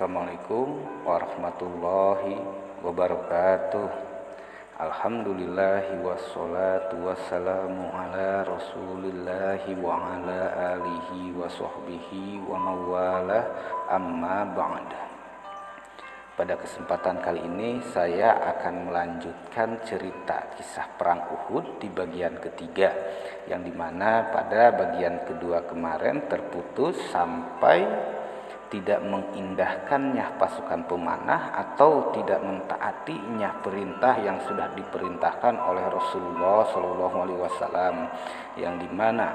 Assalamualaikum warahmatullahi wabarakatuh. Alhamdulillahi wassalatu wassalamu ala rasulillahi wa ala alihi wa sahbihi wa mawalah, amma ba'd. Pada kesempatan kali ini saya akan melanjutkan cerita kisah perang Uhud di bagian ketiga, yang dimana pada bagian kedua kemarin terputus sampai tidak mengindahkannya pasukan pemanah atau tidak mentaatinya perintah yang sudah diperintahkan oleh Rasulullah SAW, yang dimana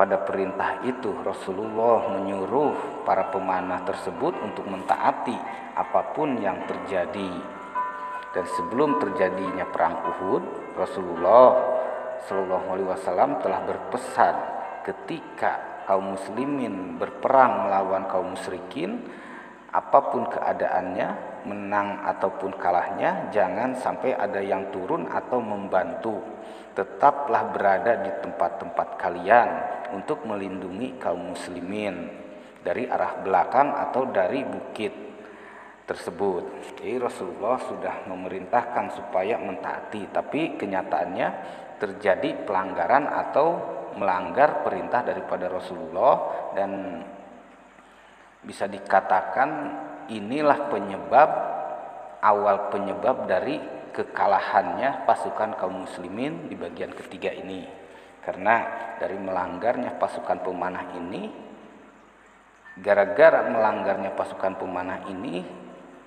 pada perintah itu Rasulullah menyuruh para pemanah tersebut untuk mentaati apapun yang terjadi. Dan sebelum terjadinya perang Uhud, Rasulullah SAW telah berpesan ketika kaum muslimin berperang melawan kaum musyrikin, apapun keadaannya, menang ataupun kalahnya, jangan sampai ada yang turun atau membantu. Tetaplah berada di tempat-tempat kalian untuk melindungi kaum muslimin dari arah belakang atau dari bukit tersebut. Jadi Rasulullah sudah memerintahkan supaya mentaati, tapi kenyataannya terjadi pelanggaran atau melanggar perintah daripada Rasulullah, dan bisa dikatakan inilah awal penyebab dari kekalahannya pasukan kaum muslimin di bagian ketiga ini. Karena dari melanggarnya pasukan pemanah ini, gara-gara melanggarnya pasukan pemanah ini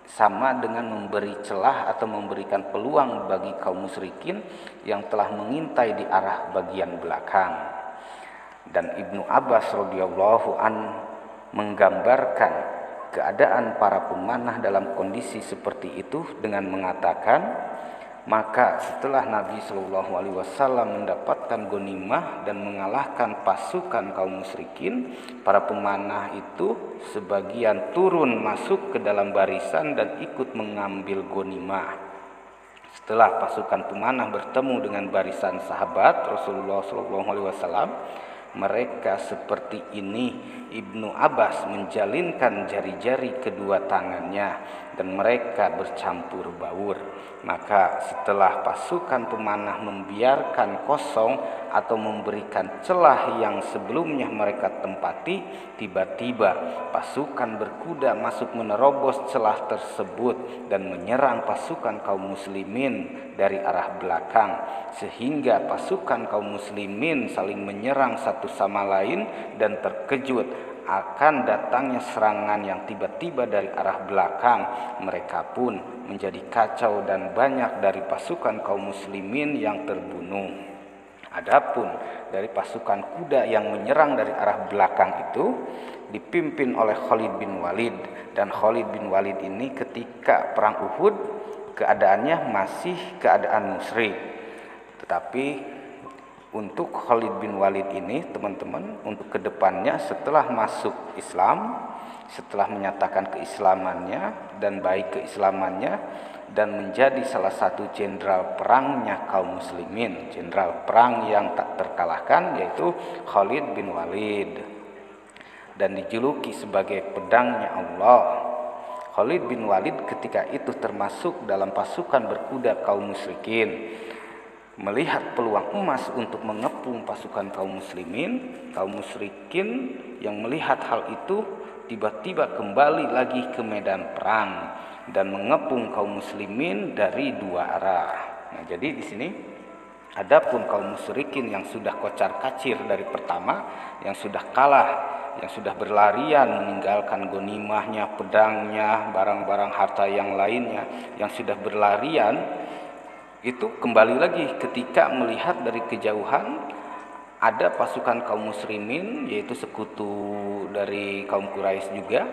sama dengan memberi celah atau memberikan peluang bagi kaum musyrikin yang telah mengintai di arah bagian belakang. Dan Ibnu Abbas radhiyallahu an menggambarkan keadaan para pemanah dalam kondisi seperti itu dengan mengatakan, maka setelah Nabi SAW mendapatkan ghanimah dan mengalahkan pasukan kaum musyrikin, para pemanah itu sebagian turun masuk ke dalam barisan dan ikut mengambil ghanimah. Setelah pasukan pemanah bertemu dengan barisan sahabat Rasulullah SAW, mereka seperti ini. Ibnu Abbas menjalinkan jari-jari kedua tangannya dan mereka bercampur baur. Maka setelah pasukan pemanah membiarkan kosong atau memberikan celah yang sebelumnya mereka tempati, tiba-tiba pasukan berkuda masuk menerobos celah tersebut dan menyerang pasukan kaum muslimin dari arah belakang, sehingga pasukan kaum muslimin saling menyerang satu sama lain dan terkejut akan datangnya serangan yang tiba-tiba dari arah belakang. Mereka pun menjadi kacau dan banyak dari pasukan kaum muslimin yang terbunuh. Adapun dari pasukan kuda yang menyerang dari arah belakang itu dipimpin oleh Khalid bin Walid, dan Khalid bin Walid ini ketika perang Uhud keadaannya masih keadaan musyrik. Tetapi untuk Khalid bin Walid ini, teman-teman, untuk kedepannya setelah masuk Islam, setelah menyatakan keislamannya dan baik keislamannya, dan menjadi salah satu jenderal perangnya kaum muslimin, jenderal perang yang tak terkalahkan, yaitu Khalid bin Walid, dan dijuluki sebagai pedangnya Allah. Khalid bin Walid ketika itu termasuk dalam pasukan berkuda kaum musyrikin. Melihat peluang emas untuk mengepung pasukan kaum musyrikin yang melihat hal itu tiba-tiba kembali lagi ke medan perang dan mengepung kaum muslimin dari dua arah. Nah, jadi di sini adapun kaum musyrikin yang sudah kocar-kacir dari pertama, yang sudah kalah, yang sudah berlarian meninggalkan ghanimahnya, pedangnya, barang-barang harta yang lainnya, yang sudah berlarian, itu kembali lagi ketika melihat dari kejauhan ada pasukan kaum muslimin, yaitu sekutu dari kaum Quraisy juga,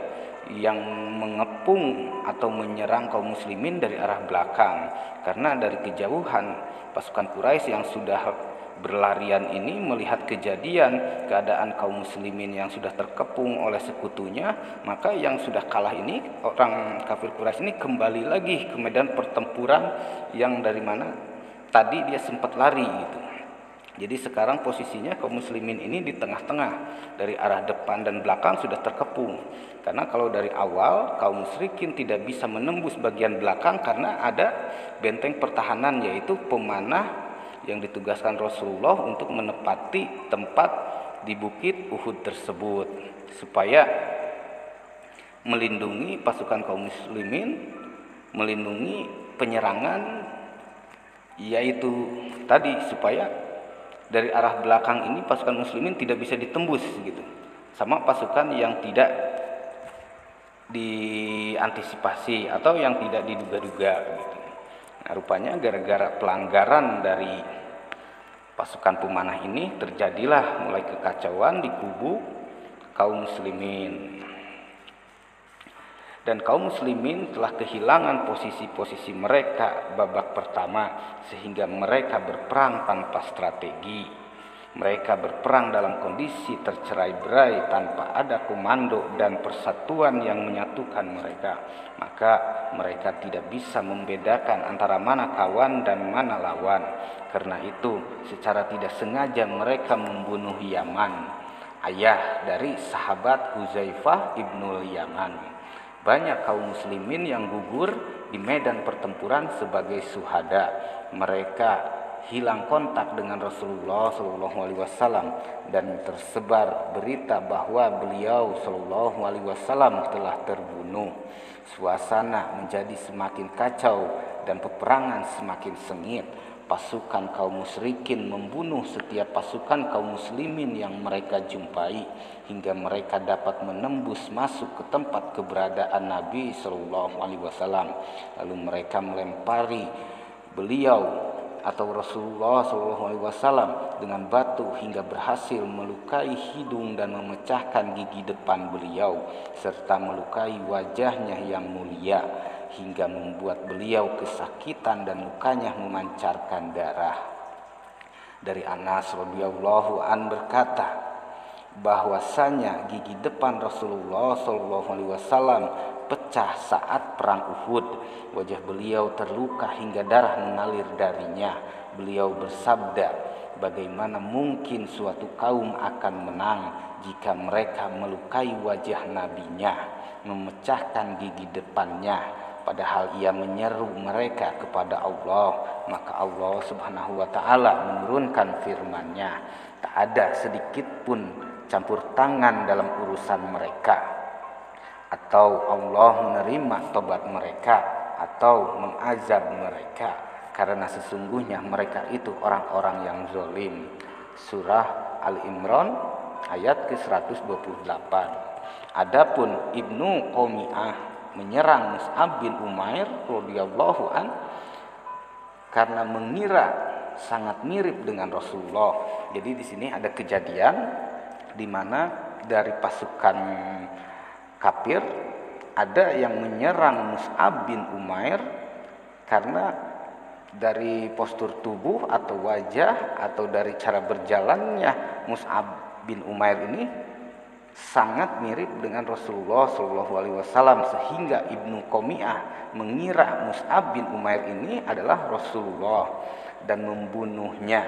yang mengepung atau menyerang kaum muslimin dari arah belakang. Karena dari kejauhan pasukan Quraisy yang sudah berlarian ini melihat kejadian keadaan kaum muslimin yang sudah terkepung oleh sekutunya, maka yang sudah kalah ini, orang kafir Quraisy ini, kembali lagi ke medan pertempuran yang dari mana tadi dia sempat lari gitu. Jadi sekarang posisinya kaum muslimin ini di tengah-tengah, dari arah depan dan belakang sudah terkepung. Karena kalau dari awal kaum musyrikin tidak bisa menembus bagian belakang karena ada benteng pertahanan, yaitu pemanah yang ditugaskan Rasulullah untuk menepati tempat di bukit Uhud tersebut supaya melindungi pasukan kaum muslimin, melindungi penyerangan, yaitu tadi supaya dari arah belakang ini pasukan muslimin tidak bisa ditembus gitu, sama pasukan yang tidak diantisipasi atau yang tidak diduga-duga gitu. Nah, rupanya gara-gara pelanggaran dari pasukan pemanah ini terjadilah mulai kekacauan di kubu kaum muslimin. Dan kaum muslimin telah kehilangan posisi-posisi mereka babak pertama, sehingga mereka berperang tanpa strategi. Mereka berperang dalam kondisi tercerai-berai tanpa ada komando dan persatuan yang menyatukan mereka. Maka mereka tidak bisa membedakan antara mana kawan dan mana lawan. Karena itu secara tidak sengaja mereka membunuh Yaman, ayah dari sahabat Huzaifah ibnul Yaman. Banyak kaum muslimin yang gugur di medan pertempuran sebagai syuhada. Mereka hilang kontak dengan Rasulullah SAW dan tersebar berita bahwa beliau SAW telah terbunuh. Suasana menjadi semakin kacau dan peperangan semakin sengit. Pasukan kaum musyrikin membunuh setiap pasukan kaum muslimin yang mereka jumpai, hingga mereka dapat menembus masuk ke tempat keberadaan Nabi SAW. Lalu mereka melempari beliau atau Rasulullah SAW dengan batu hingga berhasil melukai hidung dan memecahkan gigi depan beliau, serta melukai wajahnya yang mulia, hingga membuat beliau kesakitan dan lukanya memancarkan darah. Dari Anas radhiyallahu an berkata bahwasanya gigi depan Rasulullah SAW pecah saat perang Uhud. Wajah beliau terluka hingga darah mengalir darinya. Beliau bersabda, bagaimana mungkin suatu kaum akan menang jika mereka melukai wajah nabinya, memecahkan gigi depannya, padahal ia menyeru mereka kepada Allah. Maka Allah Subhanahu wa taala menurunkan firman-Nya, tak ada sedikit pun campur tangan dalam urusan mereka, atau Allah menerima tobat mereka atau mengazab mereka, karena sesungguhnya mereka itu orang-orang yang zalim. Surah Al-Imran ayat ke-128. Adapun Ibnu Qami'ah menyerang Mus'ab bin Umair radhiyallahu an karena mengira sangat mirip dengan Rasulullah. Jadi di sini ada kejadian di mana dari pasukan kafir ada yang menyerang Mus'ab bin Umair karena dari postur tubuh atau wajah atau dari cara berjalannya Mus'ab bin Umair ini sangat mirip dengan Rasulullah SAW, sehingga Ibnu Qami'ah mengira Mus'ab bin Umair ini adalah Rasulullah dan membunuhnya.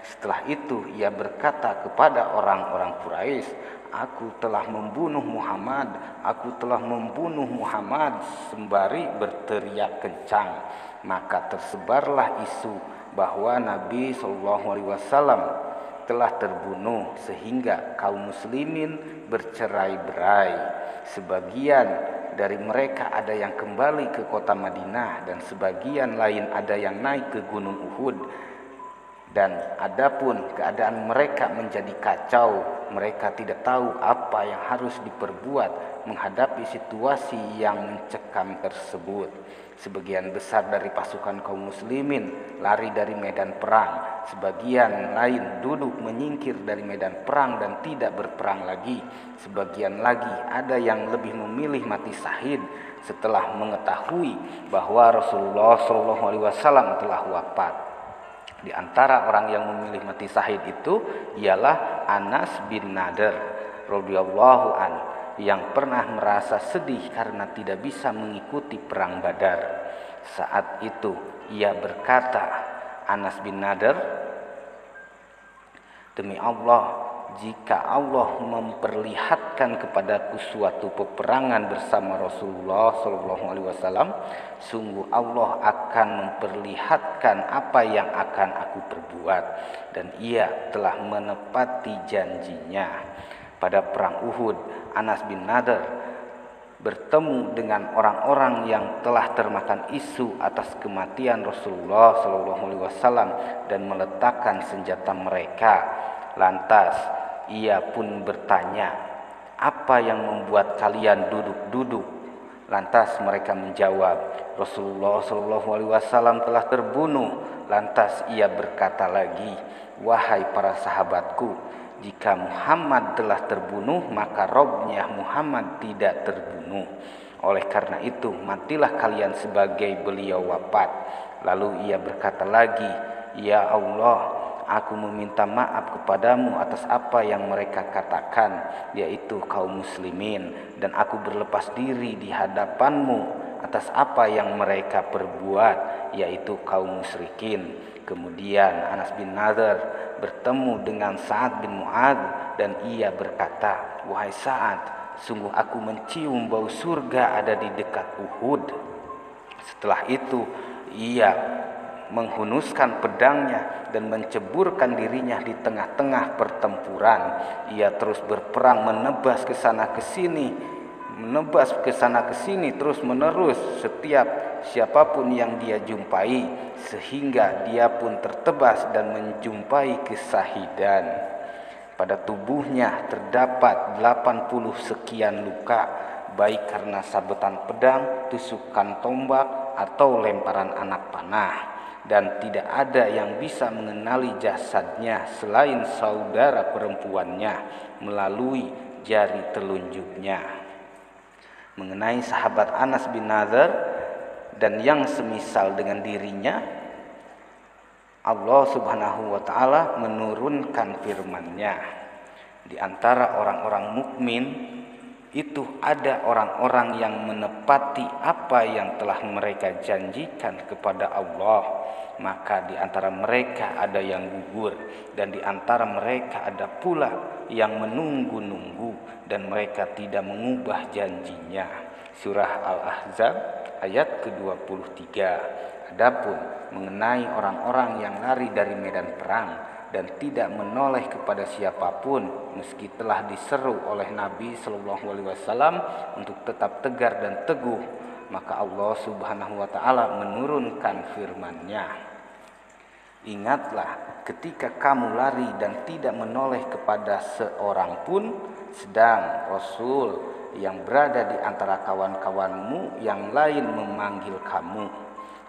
Setelah itu ia berkata kepada orang-orang Quraisy, aku telah membunuh Muhammad, aku telah membunuh Muhammad, sembari berteriak kencang. Maka tersebarlah isu bahwa Nabi SAW telah terbunuh, sehingga kaum muslimin bercerai-berai. Sebagian dari mereka ada yang kembali ke kota Madinah dan sebagian lain ada yang naik ke Gunung Uhud. Dan adapun keadaan mereka menjadi kacau, mereka tidak tahu apa yang harus diperbuat menghadapi situasi yang mencekam tersebut. Sebagian besar dari pasukan kaum muslimin lari dari medan perang, sebagian lain duduk menyingkir dari medan perang dan tidak berperang lagi. Sebagian lagi ada yang lebih memilih mati syahid setelah mengetahui bahwa Rasulullah SAW telah wafat. Di antara orang yang memilih mati syahid itu ialah Anas bin Nadir radhiyallahu an, yang pernah merasa sedih karena tidak bisa mengikuti perang Badar. Saat itu ia berkata, Anas bin Nadir, Demi Allah, jika Allah memperlihatkan kepadaku suatu peperangan bersama Rasulullah SAW, sungguh Allah akan memperlihatkan apa yang akan aku perbuat, dan Ia telah menepati janjinya. Pada perang Uhud, Anas bin Nadhr bertemu dengan orang-orang yang telah termakan isu atas kematian Rasulullah SAW dan meletakkan senjata mereka. Lantas ia pun bertanya, "Apa yang membuat kalian duduk-duduk?" Lantas mereka menjawab, "Rasulullah SAW telah terbunuh." Lantas ia berkata lagi, "Wahai para sahabatku, jika Muhammad telah terbunuh, maka Robnya Muhammad tidak terbunuh. Oleh karena itu, matilah kalian sebagai beliau wafat." Lalu ia berkata lagi, "Ya Allah, aku meminta maaf kepadamu atas apa yang mereka katakan, yaitu kaum muslimin, dan aku berlepas diri di hadapanmu atas apa yang mereka perbuat, yaitu kaum musyrikin." Kemudian Anas bin Nadhr bertemu dengan Sa'ad bin Mu'adz dan ia berkata, "Wahai Sa'ad, sungguh aku mencium bau surga ada di dekat Uhud." Setelah itu ia menghunuskan pedangnya dan menceburkan dirinya di tengah-tengah pertempuran. Ia terus berperang, menebas ke sana ke sini terus menerus setiap siapapun yang dia jumpai, sehingga dia pun tertebas dan menjumpai kesahidan. Pada tubuhnya terdapat 80 sekian luka, baik karena sabetan pedang, tusukan tombak, atau lemparan anak panah, dan tidak ada yang bisa mengenali jasadnya selain saudara perempuannya melalui jari telunjuknya. Mengenai sahabat Anas bin Nadhr dan yang semisal dengan dirinya, Allah Subhanahu wa taala menurunkan firman-Nya. Di antara orang-orang mukmin itu ada orang-orang yang menepati apa yang telah mereka janjikan kepada Allah. Maka di antara mereka ada yang gugur, dan di antara mereka ada pula yang menunggu-nunggu, dan mereka tidak mengubah janjinya. Surah Al-Ahzab ayat ke-23. Adapun mengenai orang-orang yang lari dari medan perang dan tidak menoleh kepada siapapun meski telah diseru oleh Nabi SAW untuk tetap tegar dan teguh, maka Allah Subhanahu wa taala menurunkan firman-Nya. "Ingatlah ketika kamu lari dan tidak menoleh kepada seorang pun, sedang Rasul yang berada di antara kawan-kawanmu yang lain memanggil kamu.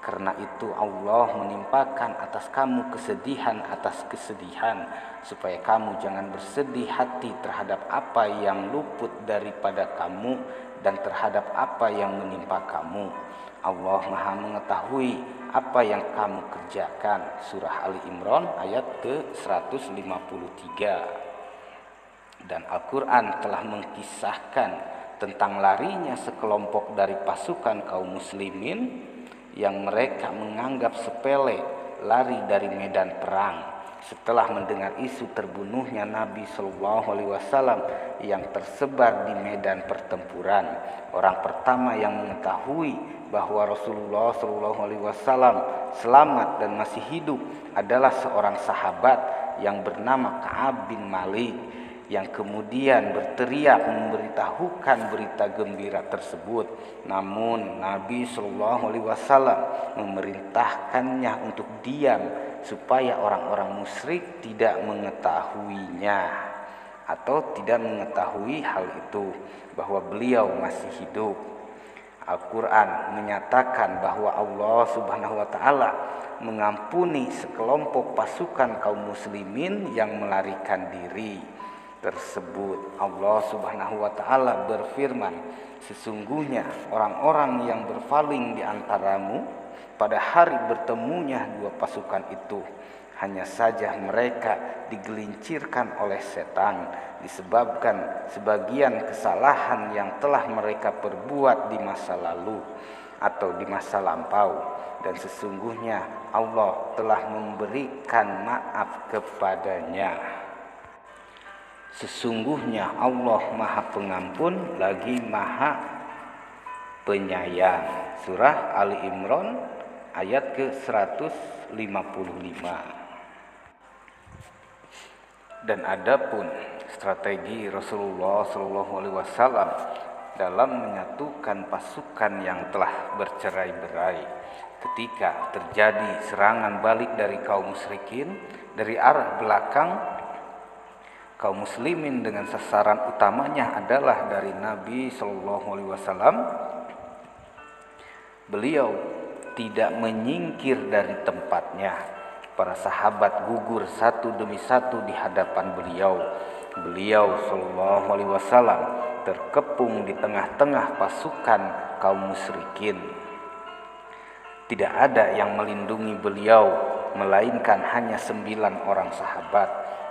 Karena itu Allah menimpakan atas kamu kesedihan atas kesedihan, supaya kamu jangan bersedih hati terhadap apa yang luput daripada kamu dan terhadap apa yang menimpa kamu. Allah Maha mengetahui apa yang kamu kerjakan." Surah Ali Imran ayat ke-153. Dan Al-Quran telah mengkisahkan tentang larinya sekelompok dari pasukan kaum muslimin yang mereka menganggap sepele lari dari medan perang. Setelah mendengar isu terbunuhnya Nabi SAW yang tersebar di medan pertempuran, orang pertama yang mengetahui bahwa Rasulullah SAW selamat dan masih hidup adalah seorang sahabat yang bernama Ka'ab bin Malik, yang kemudian berteriak memberitahukan berita gembira tersebut. Namun Nabi SAW memerintahkannya untuk diam supaya orang-orang musyrik tidak mengetahuinya atau tidak mengetahui hal itu, bahwa beliau masih hidup. Al-Quran menyatakan bahwa Allah Subhanahu wa taala mengampuni sekelompok pasukan kaum muslimin yang melarikan diri tersebut. Allah Subhanahu wa taala berfirman, "Sesungguhnya orang-orang yang berpaling di antaramu pada hari bertemunya dua pasukan itu, hanya saja mereka digelincirkan oleh setan disebabkan sebagian kesalahan yang telah mereka perbuat di masa lalu atau di masa lampau, dan sesungguhnya Allah telah memberikan maaf kepadanya." Sesungguhnya Allah Maha Pengampun lagi Maha Penyayang. Surah Ali Imran ayat ke-155. Dan adapun strategi Rasulullah SAW dalam menyatukan pasukan yang telah bercerai-berai ketika terjadi serangan balik dari kaum musyrikin dari arah belakang, kaum muslimin dengan sasaran utamanya adalah dari Nabi SAW. Beliau tidak menyingkir dari tempatnya. Para sahabat gugur satu demi satu di hadapan beliau. Beliau SAW terkepung di tengah-tengah pasukan kaum musyrikin. Tidak ada yang melindungi beliau, melainkan hanya 9 orang sahabat.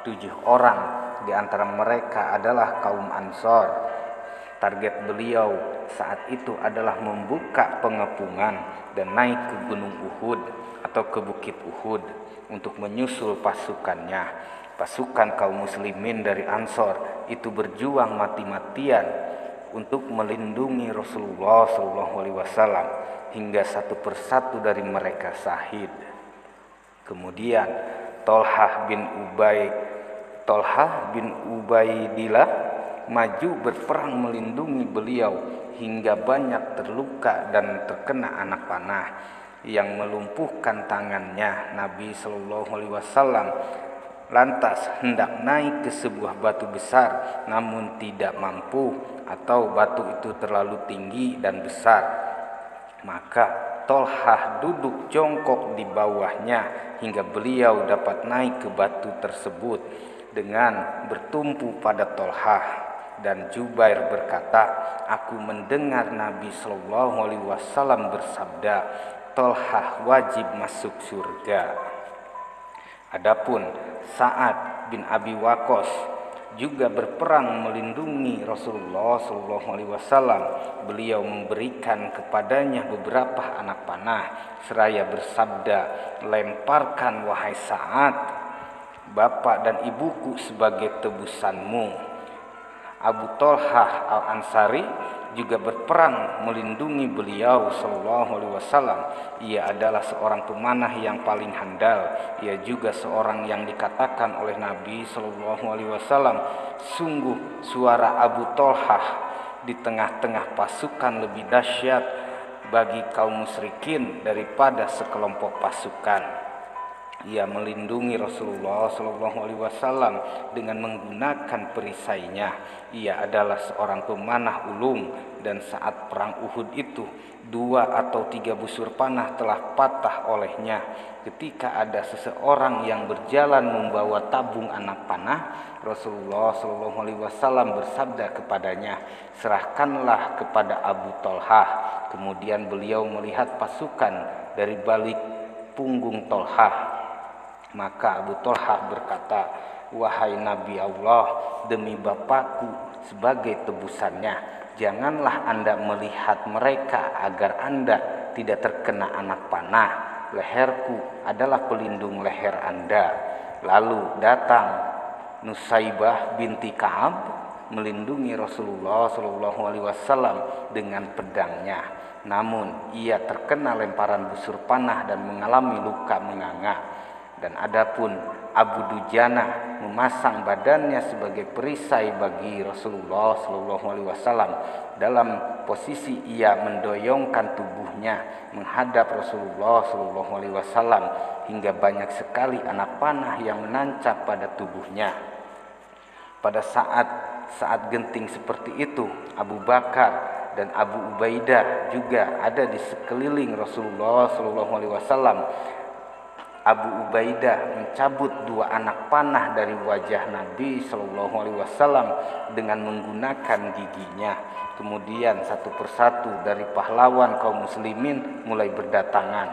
7 orang di antara mereka adalah kaum Ansor. Target beliau saat itu adalah membuka pengepungan dan naik ke Gunung Uhud atau ke Bukit Uhud untuk menyusul pasukannya. Pasukan kaum muslimin dari Ansor itu berjuang mati-matian untuk melindungi Rasulullah SAW hingga satu persatu dari mereka syahid. Kemudian Tolhah bin Ubaidillah maju berperang melindungi beliau hingga banyak terluka dan terkena anak panah yang melumpuhkan tangannya. Nabi SAW lantas hendak naik ke sebuah batu besar, namun tidak mampu atau batu itu terlalu tinggi dan besar. Maka Tolhah duduk jongkok di bawahnya hingga beliau dapat naik ke batu tersebut dengan bertumpu pada Tolhah. Dan Jubair berkata, aku mendengar Nabi SAW bersabda, Tolhah wajib masuk surga. Adapun Sa'ad bin Abi Waqqas juga berperang melindungi Rasulullah SAW. Beliau memberikan kepadanya beberapa anak panah seraya bersabda, lemparkan wahai Sa'ad, bapak dan ibuku sebagai tebusanmu. Abu Tolhah Al-Ansari juga berperang melindungi beliau SAW. Ia adalah seorang pemanah yang paling handal. Ia juga seorang yang dikatakan oleh Nabi SAW, sungguh suara Abu Tolhah di tengah-tengah pasukan lebih dahsyat bagi kaum musyrikin daripada sekelompok pasukan. Ia melindungi Rasulullah SAW dengan menggunakan perisainya. Ia adalah seorang pemanah ulung, dan saat perang Uhud itu 2 atau 3 busur panah telah patah olehnya. Ketika ada seseorang yang berjalan membawa tabung anak panah, Rasulullah SAW bersabda kepadanya, serahkanlah kepada Abu Tolhah. Kemudian beliau melihat pasukan dari balik punggung Tolhah. Maka Abu Tolhah berkata, wahai Nabi Allah, demi bapakku sebagai tebusannya, janganlah Anda melihat mereka agar Anda tidak terkena anak panah. Leherku adalah pelindung leher Anda. Lalu datang Nusaibah binti Ka'ab melindungi Rasulullah SAW dengan pedangnya. Namun ia terkena lemparan busur panah dan mengalami luka menganga. Dan adapun Abu Dujana memasang badannya sebagai perisai bagi Rasulullah SAW dalam posisi ia mendoyongkan tubuhnya menghadap Rasulullah SAW hingga banyak sekali anak panah yang menancap pada tubuhnya. Pada saat genting seperti itu, Abu Bakar dan Abu Ubaidah juga ada di sekeliling Rasulullah SAW. Abu Ubaidah mencabut 2 anak panah dari wajah Nabi SAW dengan menggunakan giginya. Kemudian satu persatu dari pahlawan kaum muslimin mulai berdatangan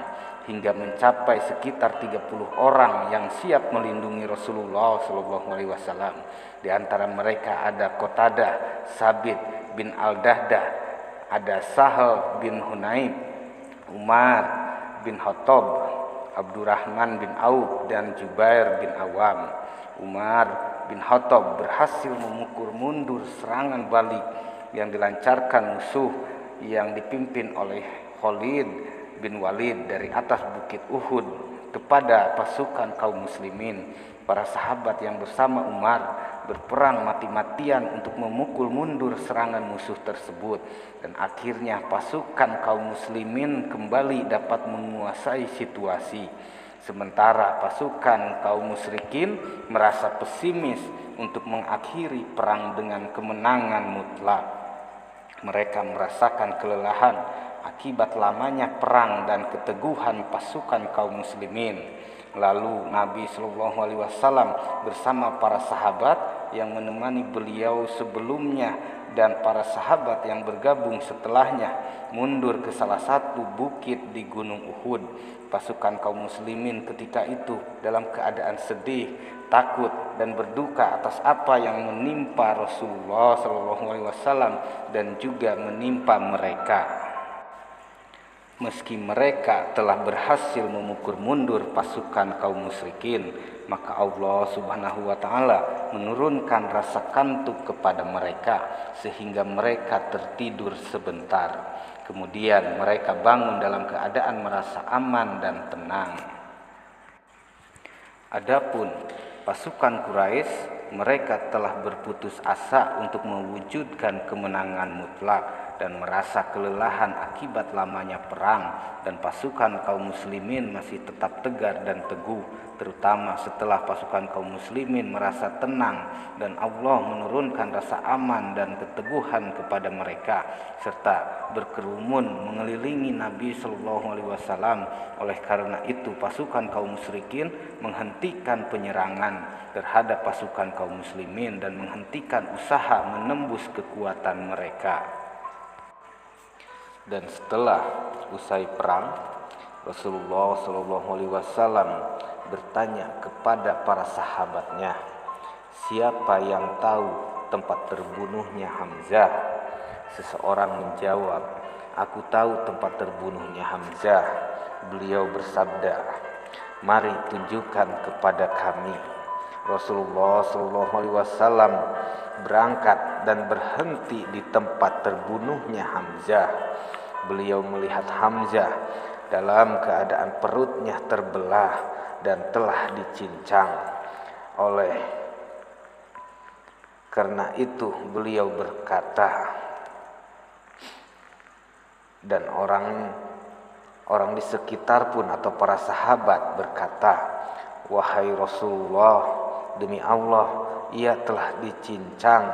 hingga mencapai sekitar 30 orang yang siap melindungi Rasulullah SAW. Di antara mereka ada Qatadah, Sabit bin Al-Dahdah, ada Sahal bin Hunaib, Umar bin Khattab, Abdurrahman bin Auf, dan Jubair bin Awam. Umar bin Khattab berhasil memukul mundur serangan balik yang dilancarkan musuh yang dipimpin oleh Khalid bin Walid dari atas bukit Uhud kepada pasukan kaum muslimin. Para sahabat yang bersama Umar berperang mati-matian untuk memukul mundur serangan musuh tersebut, dan akhirnya pasukan kaum muslimin kembali dapat menguasai situasi. Sementara pasukan kaum musyrikin merasa pesimis untuk mengakhiri perang dengan kemenangan mutlak. Mereka merasakan kelelahan akibat lamanya perang dan keteguhan pasukan kaum muslimin. Lalu Nabi Shallallahu Alaihi Wasallam bersama para sahabat yang menemani beliau sebelumnya dan para sahabat yang bergabung setelahnya mundur ke salah satu bukit di Gunung Uhud. Pasukan kaum muslimin ketika itu dalam keadaan sedih, takut dan berduka atas apa yang menimpa Rasulullah Shallallahu Alaihi Wasallam dan juga menimpa mereka. Meski mereka telah berhasil memukul mundur pasukan kaum musyrikin, maka Allah Subhanahu wa taala menurunkan rasa kantuk kepada mereka sehingga mereka tertidur sebentar. Kemudian mereka bangun dalam keadaan merasa aman dan tenang. Adapun pasukan Quraisy, mereka telah berputus asa untuk mewujudkan kemenangan mutlak dan merasa kelelahan akibat lamanya perang, dan pasukan kaum muslimin masih tetap tegar dan teguh, terutama setelah pasukan kaum muslimin merasa tenang dan Allah menurunkan rasa aman dan keteguhan kepada mereka serta berkerumun mengelilingi Nabi Shallallahu Alaihi Wasallam. Oleh karena itu pasukan kaum musyrikin menghentikan penyerangan terhadap pasukan kaum muslimin dan menghentikan usaha menembus kekuatan mereka. Dan setelah usai perang, Rasulullah Shallallahu Alaihi Wasallam bertanya kepada para sahabatnya, siapa yang tahu tempat terbunuhnya Hamzah? Seseorang menjawab, aku tahu tempat terbunuhnya Hamzah. Beliau bersabda, mari tunjukkan kepada kami. Rasulullah Shallallahu Alaihi Wasallam berangkat dan berhenti di tempat terbunuhnya Hamzah. Beliau melihat Hamzah dalam keadaan perutnya terbelah dan telah dicincang. Oleh karena itu beliau berkata, dan orang di sekitar pun atau para sahabat berkata, wahai Rasulullah, demi Allah ia telah dicincang.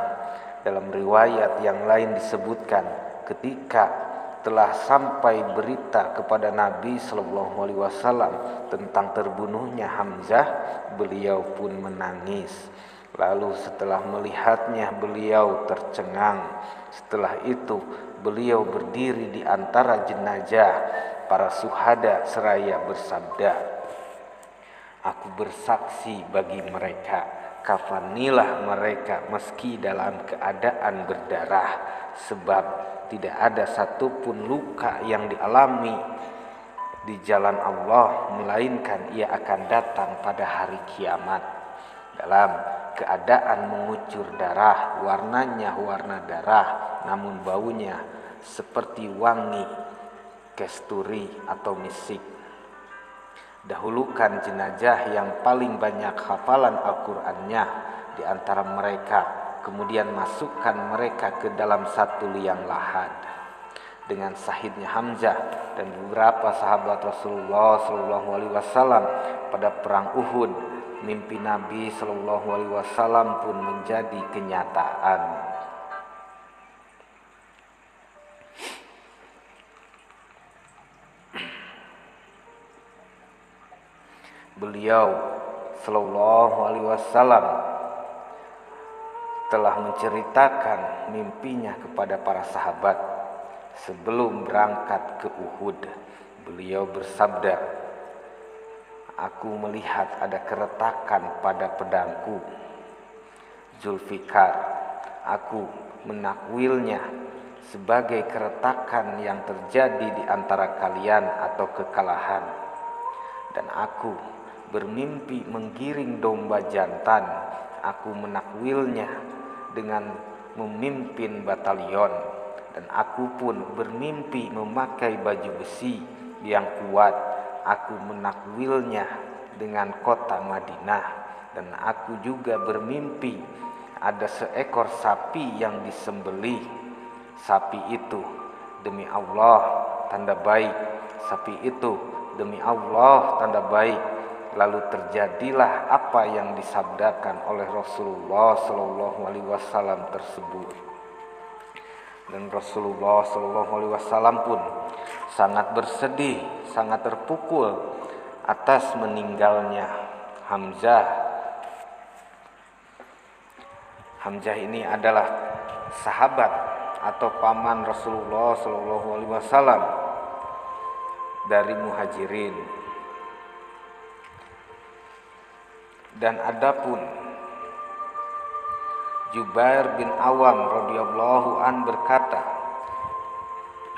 Dalam riwayat yang lain disebutkan, ketika telah sampai berita kepada Nabi Shallallahu Alaihi Wasallam tentang terbunuhnya Hamzah, beliau pun menangis. Lalu setelah melihatnya beliau tercengang. Setelah itu beliau berdiri di antara jenazah para syuhada seraya bersabda, aku bersaksi bagi mereka, kafanilah mereka meski dalam keadaan berdarah, sebab tidak ada satupun luka yang dialami di jalan Allah, melainkan ia akan datang pada hari kiamat dalam keadaan mengucur darah, warnanya warna darah, namun baunya seperti wangi kasturi atau misik. Dahulukan jenazah yang paling banyak hafalan Al-Qur'annya di antara mereka, kemudian masukkan mereka ke dalam satu liang lahat. Dengan syahidnya Hamzah dan beberapa sahabat Rasulullah Shallallahu Alaihi Wasallam pada perang Uhud, mimpi Nabi Shallallahu Alaihi Wasallam pun menjadi kenyataan. Beliau Shallallahu Alaihi Wasallam telah menceritakan mimpinya kepada para sahabat sebelum berangkat ke Uhud. Beliau bersabda, aku melihat ada keretakan pada pedangku Zulfikar. Aku menakwilnya sebagai keretakan yang terjadi di antara kalian atau kekalahan. Dan aku bermimpi menggiring domba jantan aku menakwilnya dengan memimpin batalion, dan aku pun bermimpi memakai baju besi yang kuat. Aku menakwilnya dengan kota Madinah, dan aku juga bermimpi ada seekor sapi yang disembelih. Sapi itu demi Allah tanda baik, sapi itu demi Allah tanda baik. Lalu terjadilah apa yang disabdakan oleh Rasulullah Shallallahu Alaihi Wasallam tersebut. Dan Rasulullah Shallallahu Alaihi Wasallam pun sangat bersedih, sangat terpukul atas meninggalnya Hamzah. Hamzah ini adalah sahabat atau paman Rasulullah Shallallahu Alaihi Wasallam dari Muhajirin. Dan adapun Jubair bin Awam radhiyallahu an berkata,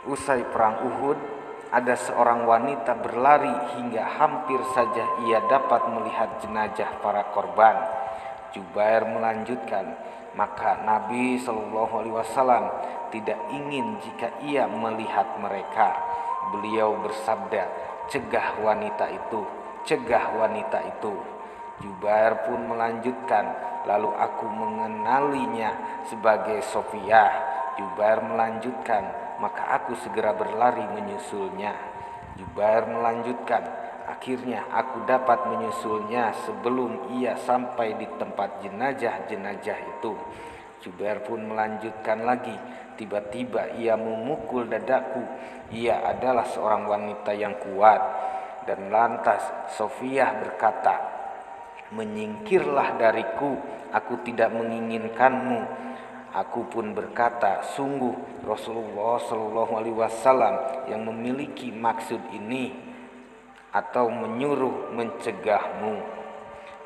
usai perang Uhud, ada seorang wanita berlari hingga hampir saja ia dapat melihat jenazah para korban. Jubair melanjutkan, maka Nabi Shallallahu Alaihi Wasallam tidak ingin jika ia melihat mereka. Beliau bersabda, cegah wanita itu, cegah wanita itu. Jubair pun melanjutkan, lalu aku mengenalinya sebagai Sofiyah. Jubair melanjutkan, maka aku segera berlari menyusulnya. Jubair melanjutkan, akhirnya aku dapat menyusulnya sebelum ia sampai di tempat jenazah-jenazah itu. Jubair pun melanjutkan lagi, tiba-tiba ia memukul dadaku. Ia adalah seorang wanita yang kuat. Dan lantas Sofiyah berkata, menyingkirlah dariku, aku tidak menginginkanmu. Aku pun berkata, sungguh Rasulullah Shallallahu Alaihi Wasallam yang memiliki maksud ini atau menyuruh mencegahmu.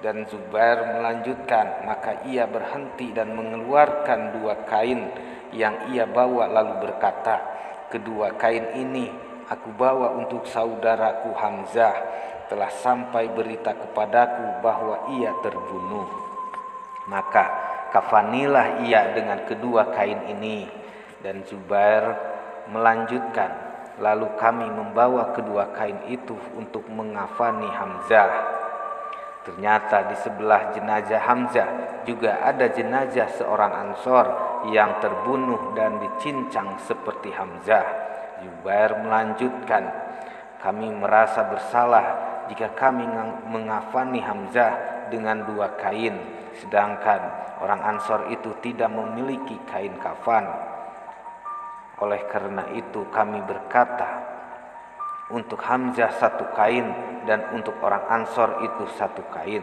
Dan Zubair melanjutkan, maka ia berhenti dan mengeluarkan 2 kain yang ia bawa, lalu berkata, kedua kain ini aku bawa untuk saudaraku Hamzah. Telah sampai berita kepadaku bahwa ia terbunuh. Maka kafanilah ia dengan kedua kain ini. Dan Zubair melanjutkan, lalu kami membawa kedua kain itu untuk mengafani Hamzah. Ternyata di sebelah jenazah Hamzah juga ada jenazah seorang Ansor yang terbunuh dan dicincang seperti Hamzah. Zubair melanjutkan, kami merasa bersalah jika kami mengafani Hamzah dengan 2 kain, sedangkan orang Ansor itu tidak memiliki kain kafan. Oleh karena itu kami berkata, untuk Hamzah 1 kain dan untuk orang Ansor itu 1 kain.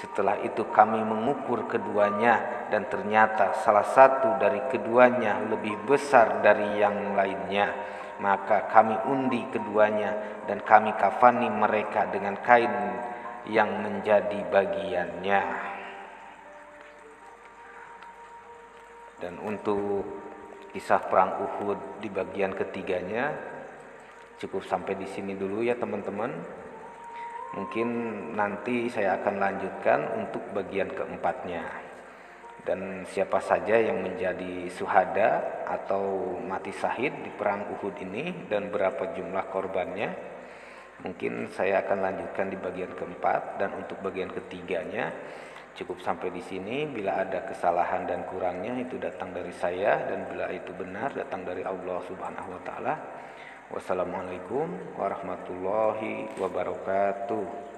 Setelah itu kami mengukur keduanya, dan ternyata salah satu dari keduanya lebih besar dari yang lainnya. Maka kami undi keduanya dan kami kafani mereka dengan kain yang menjadi bagiannya. Dan untuk kisah perang Uhud di bagian ketiganya cukup sampai di sini dulu ya teman-teman. Mungkin nanti saya akan lanjutkan untuk bagian keempatnya. Dan siapa saja yang menjadi syuhada atau mati syahid di perang Uhud ini dan berapa jumlah korbannya, mungkin saya akan lanjutkan di bagian keempat. Dan untuk bagian ketiganya cukup sampai di sini. Bila ada kesalahan dan kurangnya itu datang dari saya, dan bila itu benar datang dari Allah Subhanahu wa taala. Wassalamualaikum warahmatullahi wabarakatuh.